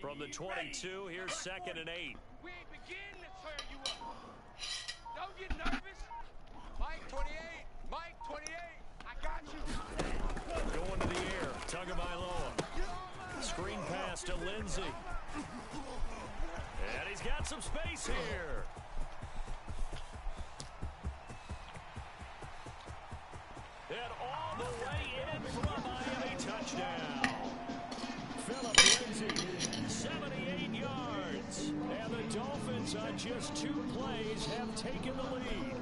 From the 22, here's 2nd and 8. We ain't beginning to turn you up. Don't get nervous. Mike 28. Mike 28. I got you. Going to the air. Tagovailoa. Screen pass to Lindsey. And he's got some space here. And all the way in for a Miami touchdown. Phillip Lindsay, 78 yards. And the Dolphins on just 2 plays have taken the lead.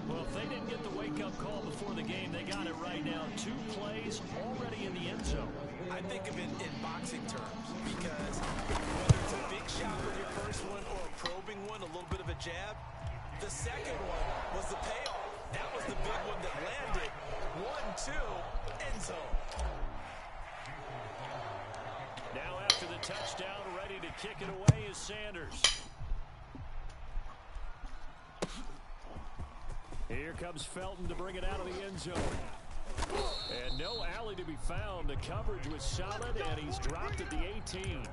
Well, if they didn't get the wake-up call before the game, they got it right now. 2 plays already in the end zone. I think of it in boxing terms because whether it's a big shot with your first one or a probing one, a little bit of a jab, the second one was the payoff. That was the big one that landed. 1-2, end zone. Now after the touchdown, ready to kick it away is Sanders. Here comes Felton to bring it out of the end zone. And no alley to be found. The coverage was solid, and he's dropped at the 18.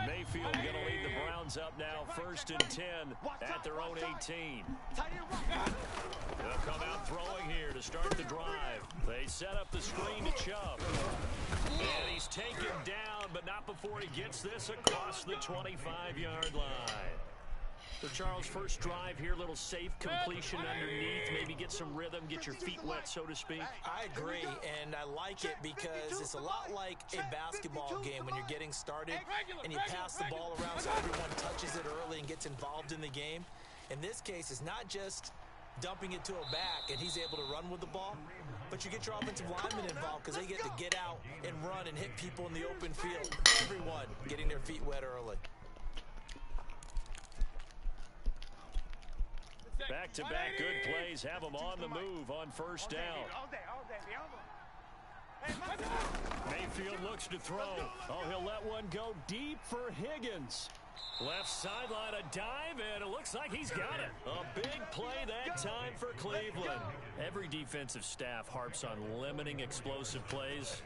Mayfield going to lead the Browns up now, 1st and 10 at their own 18. They'll come out throwing here to start the drive. They set up the screen to Chubb. And he's taken down, but not before he gets this across the 25-yard line. So, Charles, first drive here, little safe completion underneath, maybe get some rhythm, get your feet wet, so to speak. I agree, and I like it because it's a lot like a basketball game when you're getting started and you pass the ball around so everyone touches it early and gets involved in the game. In this case, it's not just dumping it to a back and he's able to run with the ball, but you get your offensive linemen involved because they get to get out and run and hit people in the open field. Everyone getting their feet wet early. Back-to-back good plays have them on the move on first down. Mayfield looks to throw. Oh, he'll let one go deep for Higgins. Left sideline, a dive, and it looks like he's got it. A big play that time for Cleveland. Every defensive staff harps on limiting explosive plays.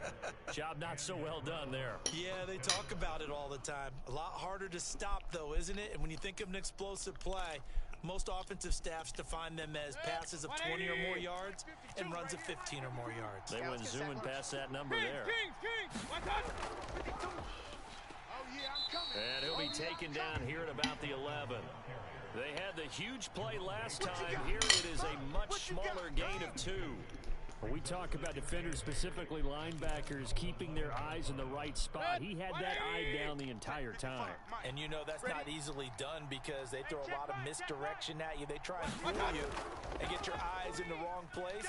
Job not so well done there. Yeah, they talk about it all the time. A lot harder to stop, though, isn't it? And when you think of an explosive play, most offensive staffs define them as passes of 20 or more yards and runs of 15 or more yards. They went zooming past that number there. And he'll be taken down here at about the 11. They had the huge play last time. Here it is a much smaller gain of 2. When we talk about defenders, specifically linebackers, keeping their eyes in the right spot, he had that eye down the entire time. And you know that's not easily done because they throw a lot of misdirection at you. They try and fool you and get your eyes in the wrong place.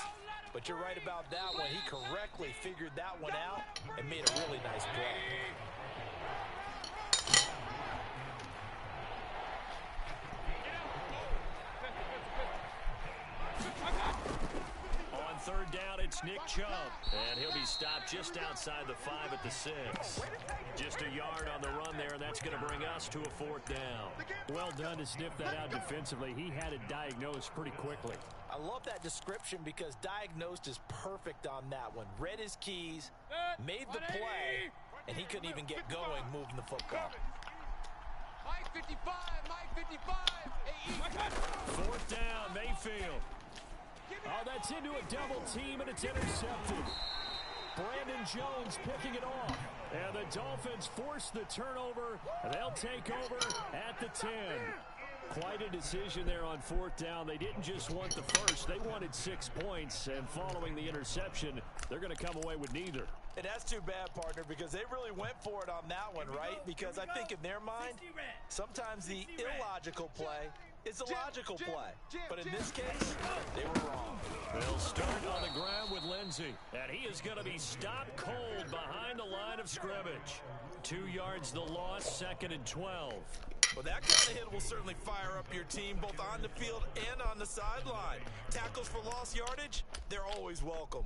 But you're right about that one. He correctly figured that one out and made a really nice play. Third down, it's Nick Chubb. And he'll be stopped just outside the 5 at the 6. Just a yard on the run there, and that's going to bring us to a 4th down. Well done to sniff that out defensively. He had it diagnosed pretty quickly. I love that description because diagnosed is perfect on that one. Read his keys, made the play, and he couldn't even get going moving the football. Mike 55, Mike 55. 4th down, Mayfield. Oh, that's into a double team, and it's intercepted. Brandon Jones picking it off. And the Dolphins force the turnover. They'll take over at the 10. Quite a decision there on 4th down. They didn't just want the first. They wanted 6 points. And following the interception, they're going to come away with neither. And that's too bad, partner, because they really went for it on that one, right? Because I think in their mind, sometimes the illogical play is a logical play. But in this case, they were wrong. They'll start on the ground with Lindsey. And he is going to be stopped cold behind the line of scrimmage. 2 yards the loss, 2nd and 12. Well, that kind of hit will certainly fire up your team, both on the field and on the sideline. Tackles for lost yardage, they're always welcome.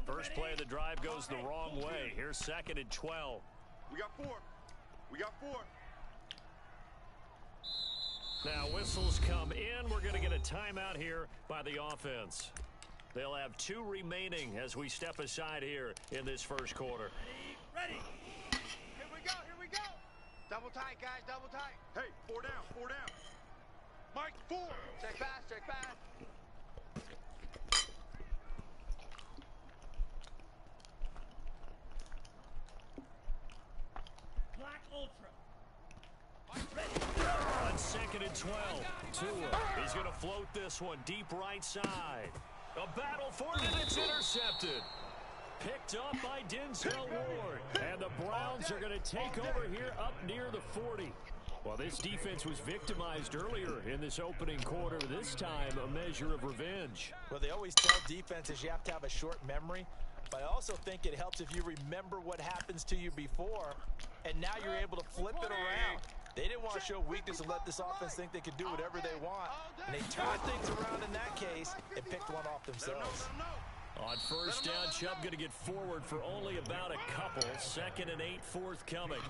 First play of the drive goes the wrong way. Here's 2nd and 12. We got 4. We got 4. Now whistles come in. We're going to get a timeout here by the offense. They'll have 2 remaining as we step aside here in this first quarter. Ready. Here we go. Here we go. Double tight, guys. Double tight. Hey, 4 down. 4 down. Mike, 4. Check pass. Check pass. Black Ultra. On 2nd and 12, Tua. He's going to float this one deep right side. A battle for it, and it's intercepted. Picked up by Denzel Ward. And the Browns are going to take over here up near the 40. Well, this defense was victimized earlier in this opening quarter. This time, a measure of revenge. Well, they always tell defenses you have to have a short memory. But I also think it helps if you remember what happens to you before, and now you're able to flip it around. They didn't want to show weakness and let this offense think they could do whatever they want. And they turned things around in that case and picked one off themselves. On first down, Chubb going to get forward for only about a couple. 2nd and 8 forthcoming.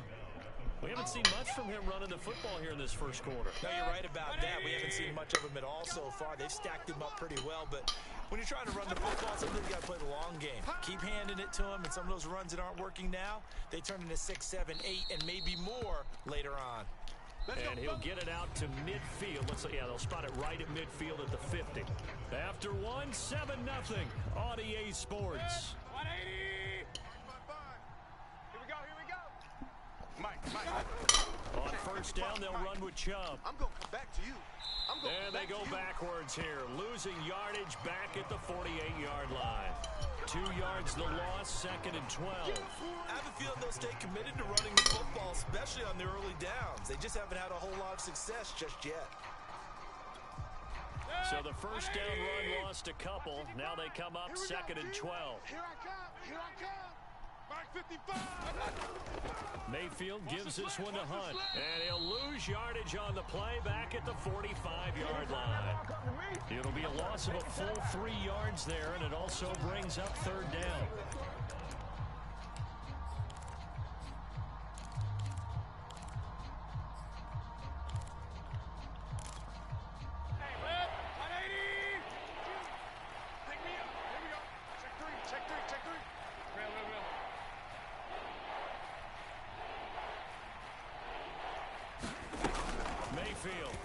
We haven't seen much from him running the football here in this first quarter. No, you're right about that. We haven't seen much of him at all so far. They've stacked him up pretty well, but when you're trying to run the football, sometimes you got to play the long game. Keep handing it to him, and some of those runs that aren't working now, they turn into 6, 7, 8, and maybe more later on. And he'll get it out to midfield. Let's see, yeah, they'll spot it right at midfield at the 50. After 1, 7-0 on EA Sports. 180. Here we go. Here we go. Mike. On first down, they'll run with Chubb. I'm going to come back to you. And they go backwards here, losing yardage back at the 48-yard line. 2 yards the loss, 2nd and 12. I have a feeling they'll stay committed to running the football, especially on the early downs. They just haven't had a whole lot of success just yet. So the first down run lost a couple. Now they come up 2nd and 12. Here I come. Here I come. Mike 55. Mayfield gives this one to Hunt. And he'll lose yardage on the play back at the 45-yard line. It'll be a loss of a full 3 yards there, and it also brings up 3rd down. Mayfield.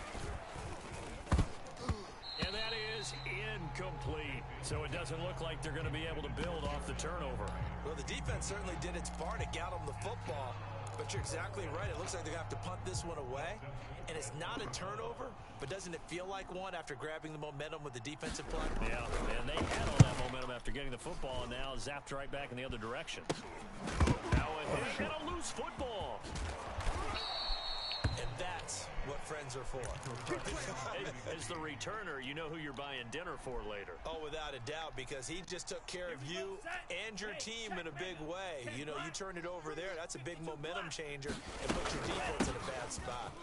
And that is incomplete. So it doesn't look like they're going to be able to build off the turnover. Well, the defense certainly did its part to get them the football. But you're exactly right. It looks like they're going to have to punt this one away. And it's not a turnover, but doesn't it feel like one after grabbing the momentum with the defensive play? Yeah, and they had all that momentum after getting the football, and now zapped right back in the other direction. Now they got a loose football. And that's what friends are for. As the returner, you know who you're buying dinner for later. Oh, without a doubt, because he just took care of you and your team in a big way. You know, you turn it over there, that's a big momentum changer, and put your defense in a bad spot.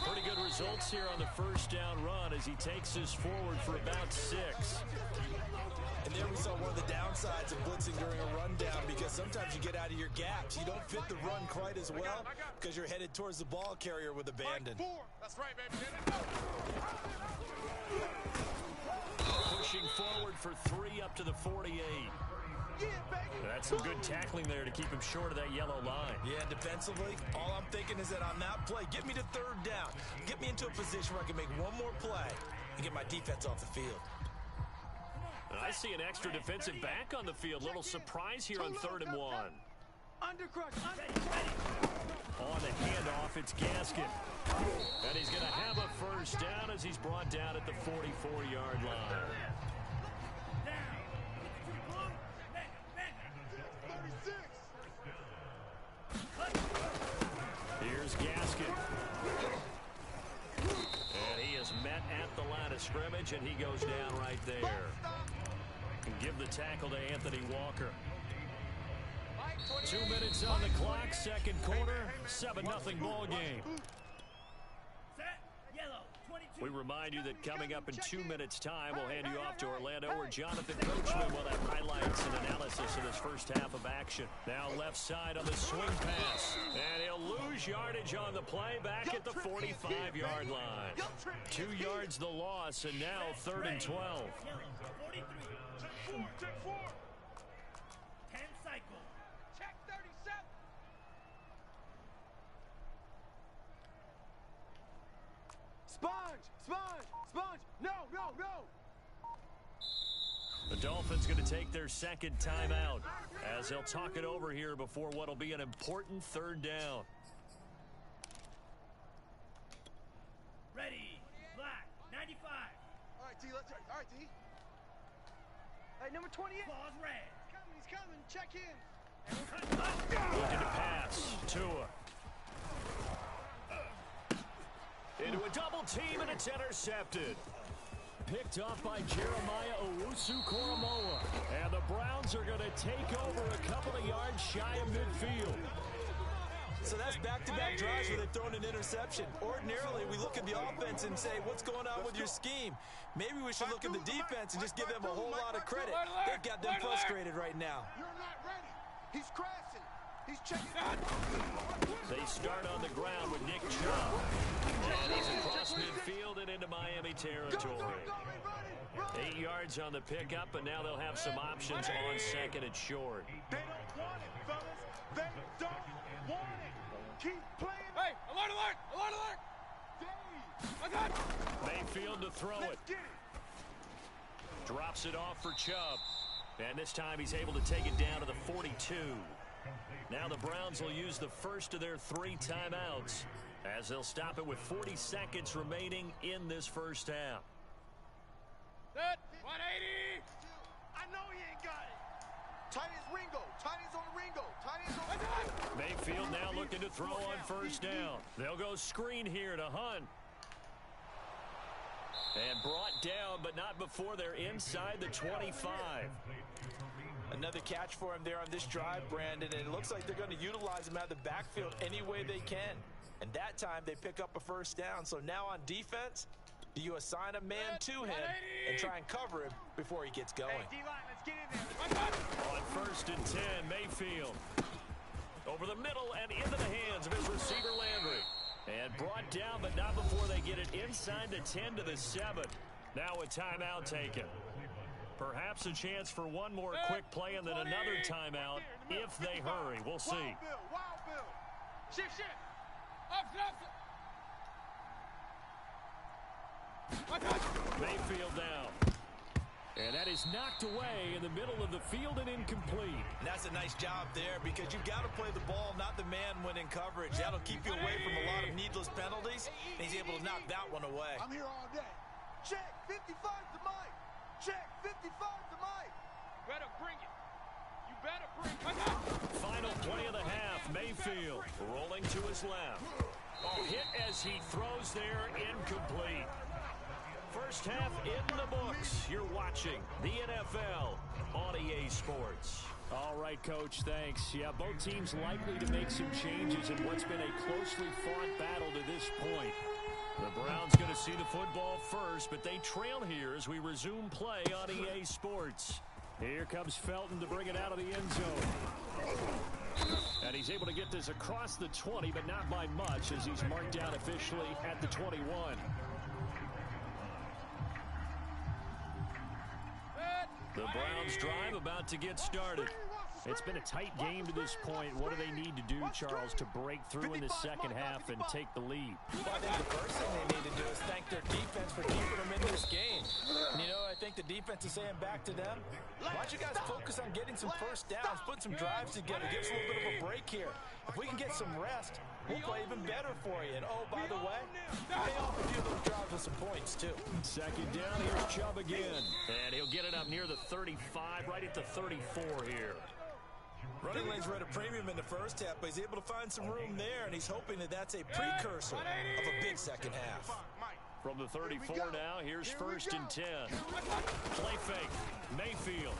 Pretty good results here on the first down run as he takes this forward for about 6. And there we saw one of the downsides of blitzing during a rundown, because sometimes you get out of your gaps. You don't fit the run quite as well because you're headed towards the ball carrier with abandon. That's right, baby. Pushing forward for 3 up to the 48. That's some good tackling there to keep him short of that yellow line. Yeah, defensively, all I'm thinking is that on that play, get me to 3rd down. Get me into a position where I can make one more play and get my defense off the field. I see an extra defensive back on the field. Little surprise here on 3rd and 1. Undercrush. On the handoff, it's Gaskin. And he's going to have a first down as he's brought down at the 44-yard line. Here's Gaskin. And he is met at the line of scrimmage, and he goes down right there. And give the tackle to Anthony Walker. 2 minutes on the clock, 2nd quarter, 7-0 ball game. Set, yellow, 22. We remind you that coming up in 2 minutes' time, we'll hand you off to Orlando, where Jonathan Coachman will have highlights and analysis of this first half of action. Now left side on the swing pass. And he'll lose yardage on the play back at the 45-yard line. 2 yards the loss, and now 3rd and 12. Check 4. 10 cycle. Check 37. Sponge! No! The Dolphins going to take their second timeout as they'll talk it over here before what will be an important 3rd down. Ready. Black. 95. All right, D, all right, D. Hey, number 28. Ball's red. He's coming. Check in. Looking to pass. Tua. Into a double team, and it's intercepted. Picked off by Jeremiah Owusu-Koramoah. And the Browns are going to take over a couple of yards shy of midfield. So that's back-to-back drives where they've thrown an interception. Ordinarily, we look at the offense and say, what's going on with your scheme? Maybe we should look at the defense and just give them a whole lot of credit. They've got them frustrated right now. You're not ready. He's crashing. He's checking. They start on the ground with Nick Chubb. And he's across midfield and into Miami territory. 8 yards on the pickup, and now they'll have some options on 2nd and short. They don't want it, fellas. They don't want it. Keep playing. Hey, alert! Mayfield to throw it. Let's get it. Drops it off for Chubb. And this time he's able to take it down to the 42. Now the Browns will use the first of their 3 timeouts as they'll stop it with 40 seconds remaining in this first half. Set. 180. I know he ain't got it. Tight as Ringo. Tight as on the Ringo. Tight as on the Mayfield now looking to throw on 1st down. They'll go screen here to Hunt. And brought down, but not before they're inside the 25. Another catch for him there on this drive, Brandon, and it looks like they're going to utilize him out of the backfield any way they can. And that time they pick up a 1st down. So now on defense, you assign a man to him and try and cover him before he gets going. Hey, D-line, let's get in there. On 1st and 10, Mayfield. Over the middle and into the hands of his receiver, Landry. And brought down, but not before they get it inside the 10 to the 7. Now a timeout taken. Perhaps a chance for one more quick play and then another timeout if they hurry. We'll see. Wild Bill. Shift. Mayfield down. And that is knocked away in the middle of the field and incomplete. And that's a nice job there because you've got to play the ball, not the man when in coverage. That'll keep you away from a lot of needless penalties, and he's able to knock that one away. I'm here all day. Check 55 to Mike. Check 55 to Mike. Better bring it. You better bring it. Final play of the half. Mayfield rolling to his left. Hit as he throws there, incomplete. First half in the books. You're watching the NFL on EA Sports. All right, Coach, thanks. Yeah, both teams likely to make some changes in what's been a closely fought battle to this point. The Browns going to see the football first, but they trail here as we resume play on EA Sports. Here comes Felton to bring it out of the end zone. And he's able to get this across the 20, but not by much as he's marked down officially at the 21. The Browns drive about to get started. It's been a tight game to this point. What do they need to do, Charles, to break through in the second half and take the lead? Well, I think the first thing they need to do is thank their defense for keeping them in this game. And, you know, I think the defense is saying back to them, why don't you guys focus on getting some first downs, put some drives together, give us a little bit of a break here. If we can get some rest, we'll play even better for you. And, oh, by the way, pay off a few of those drives with some points, too. Second down, here's Chubb again. And he'll get it up near the 35, right at the 34 here. Running lanes were at a premium in the first half, but he's able to find some room there, and he's hoping that that's a precursor of a big second half. From the 34 now, here's first and 10. Play fake. Mayfield.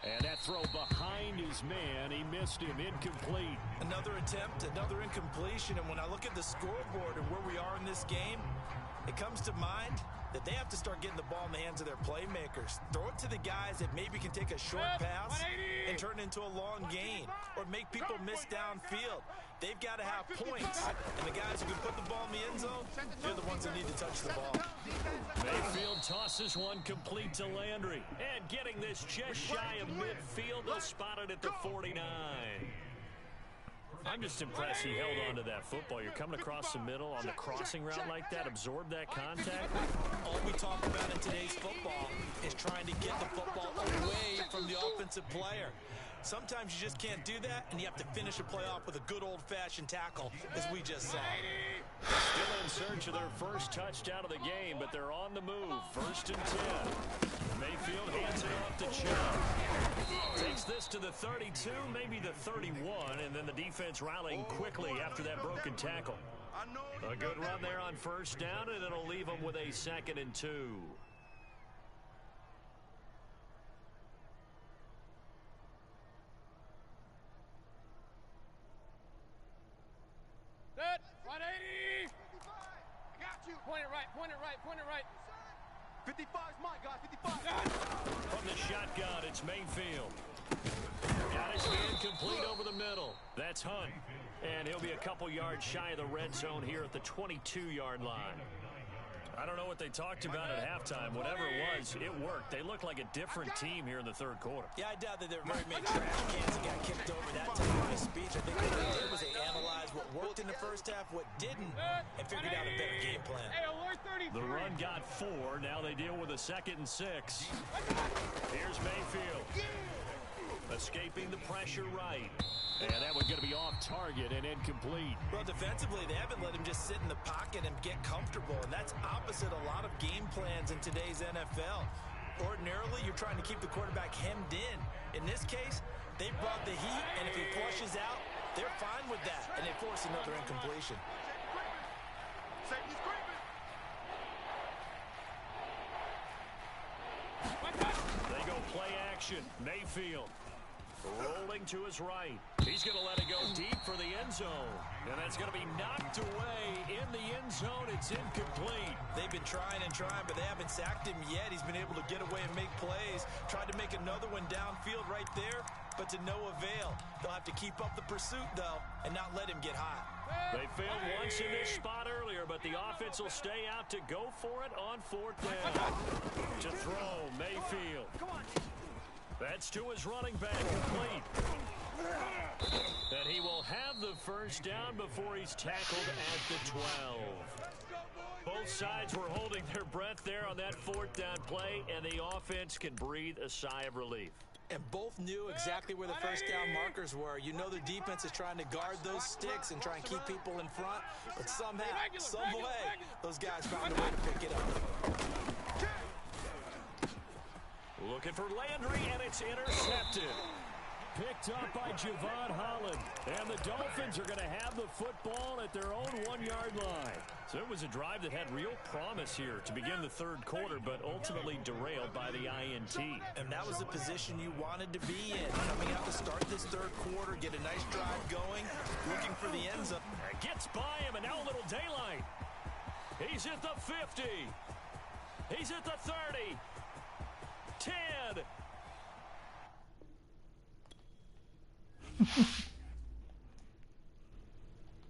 And that throw behind his man, he missed him, incomplete. Another attempt, another incompletion, and when I look at the scoreboard and where we are in this game, It comes to mind that they have to start getting the ball in the hands of their playmakers. Throw it to the guys that maybe can take a short pass and turn it into a long gain or make people miss downfield. They've got to have points, and the guys who can put the ball in the end zone, they're the ones that need to touch the ball. Mayfield tosses one complete to Landry. And getting this just shy of midfield, they'll spot it at the 49. I'm just impressed he held on to that football. You're coming across the middle on the crossing route like that, absorb that contact. All we talk about in today's football is trying to get the football away from the offensive player. Sometimes you just can't do that, and you have to finish a play off with a good old-fashioned tackle, as we just saw. Still in search of their first touchdown of the game, but they're on the move. 1st and 10. Mayfield hands it off to Chubb. Takes this to the 32, maybe the 31, and then the defense rallying quickly after that broken tackle. A good run there on 1st down, and it'll leave them with a 2nd and 2. Set. 180. I got you. Point it right. Point it right. Point it right. 55 is mine, guys. 55. From the shotgun, it's Mayfield. Got his hand complete over the middle. That's Hunt. And he'll be a couple yards shy of the red zone here at the 22-yard line. I don't know what they talked about at halftime. Whatever it was, it worked. They looked like a different team here in the 3rd quarter. Yeah, I doubt that there were very many trash cans that got kicked over that time of my speech. I think what they did was they analyzed what worked in the first half, what didn't, and figured out a better game plan. Hey, alert 33. The run got 4. Now they deal with a 2nd and 6. Here's Mayfield. Escaping the pressure right. And that one's going to be off target and incomplete. Well, defensively, they haven't let him just sit in the pocket and get comfortable, and that's opposite a lot of game plans in today's NFL. Ordinarily, you're trying to keep the quarterback hemmed in. In this case, they brought the heat, and if he flushes out, they're fine with that, and they force another incompletion. They go play action. Mayfield rolling to his right. He's going to let it go deep for the end zone. And that's going to be knocked away in the end zone. It's incomplete. They've been trying and trying, but they haven't sacked him yet. He's been able to get away and make plays. Tried to make another one downfield right there, but to no avail. They'll have to keep up the pursuit, though, and not let him get hot. They failed once in this spot earlier, but the offense will stay out to go for it on 4th down. To throw, Mayfield. That's to his running back, complete. And he will have the 1st down before he's tackled at the 12. Both sides were holding their breath there on that 4th down play, and the offense can breathe a sigh of relief. And both knew exactly where the 1st down markers were. You know their defense is trying to guard those sticks and try and keep people in front, but somehow, some way, those guys found a way to pick it up. Looking for Landry, and it's intercepted. Picked up by Javon Holland. And the Dolphins are going to have the football at their own 1-yard line. So it was a drive that had real promise here to begin the 3rd quarter, but ultimately derailed by the INT. And that was the position you wanted to be in. Coming out to start this 3rd quarter, get a nice drive going, looking for the end zone. Gets by him, and now a little daylight. He's at the 50. He's at the 30. 10.